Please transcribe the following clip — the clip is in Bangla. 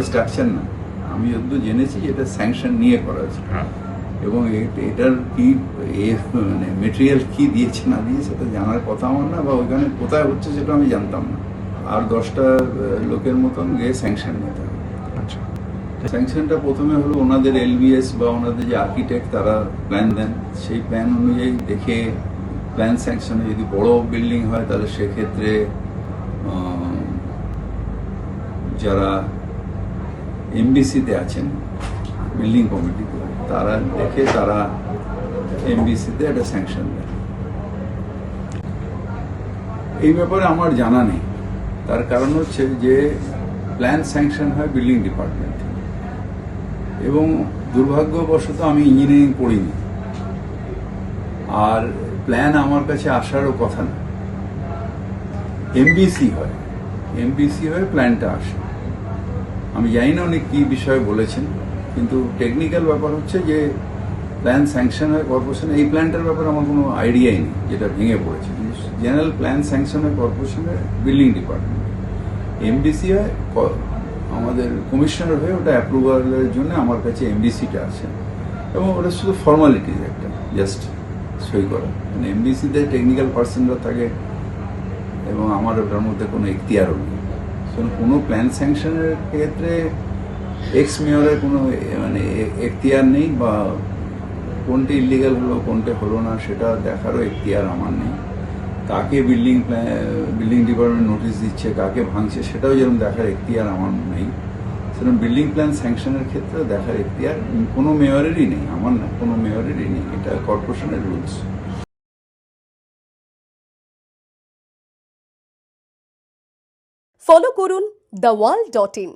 স্ট্রাকচার না, আমি যতদূর জেনেছি এটা স্যাংশন নিয়ে করা হয়েছে, এবং এটার কি মানে মেটেরিয়াল কি দিয়েছে না দিয়েছে সেটা জানার কথা আমার না, বা ওইখানে কোথায় হচ্ছে সেটা আমি জানতাম না। আর 10টা লোকের মতন গিয়ে স্যাংশন নিতে হবে। আচ্ছা, স্যাংশনটা প্রথমে হলো ওনাদের এলবিএস বা ওনাদের যে আর্কিটেক্ট তারা প্ল্যান দেন, সেই প্ল্যান অনুযায়ী দেখে প্ল্যান স্যাংশনে যদি বড় বিল্ডিং হয় তাহলে সেক্ষেত্রে যারা এমবিসিতে আছেন বিল্ডিং কমিটিতে তারা দেখে তারা এমবিসিতে একটা স্যাংশন দেন। এই ব্যাপারে আমার জানা নেই, তার কারণ হচ্ছে যে প্ল্যান স্যাংশন হয় বিল্ডিং ডিপার্টমেন্ট থেকে, এবং দুর্ভাগ্যবশত আমি ইঞ্জিনিয়ারিং পড়িনি, আর প্ল্যান আমার কাছে আসারও কথা না। এমবিসি হয়ে প্ল্যানটা আসে। আমি জানি না উনি কি বিষয়ে বলেছেন, কিন্তু টেকনিক্যাল ব্যাপার হচ্ছে যে প্ল্যান স্যাংশন হয় কর্পোরেশনে। এই প্ল্যানটার ব্যাপারে আমার কোনো আইডিয়াই নেই যেটা ভেঙে পড়েছে। জেনারেল প্ল্যান স্যাংশন হয় কর্পোরেশনের বিল্ডিং ডিপার্টমেন্ট, এমবিসি হয় আমাদের কমিশনার হয়ে, ওটা অ্যাপ্রুভালের জন্য আমার কাছে এমবিসিটা আছে, এবং ওটা শুধু ফর্মালিটিজ একটা, জাস্ট সই করা। মানে এমবিসিতে টেকনিক্যাল পার্সনরা থাকে এবং আমার ওটার মধ্যে কোনো এখতিয়ারও নেই। কোনো প্ল্যান স্যাংশনের ক্ষেত্রে এক্স মেয়রের কোনো মানে এখতিয়ার নেই, বা কোনটি ইলিগাল হলো কোনটা হলো না সেটা দেখারও এখতিয়ার আমার নেই। কাকে বিল্ডিং ডিপার্টমেন্ট নোটিশ দিচ্ছে, কাকে ভাঙছে, সেটাও যেরকম দেখার এখতিয়ার আমার নেই, সেরকম বিল্ডিং প্ল্যান স্যাংশনের ক্ষেত্রে দেখার এখতিয়ার কোনো মেয়রেরই নেই, আমার না, কোনো মেয়রেরই নেই। এটা কর্পোরেশনের রুলস। ফলো করুন theworld.in।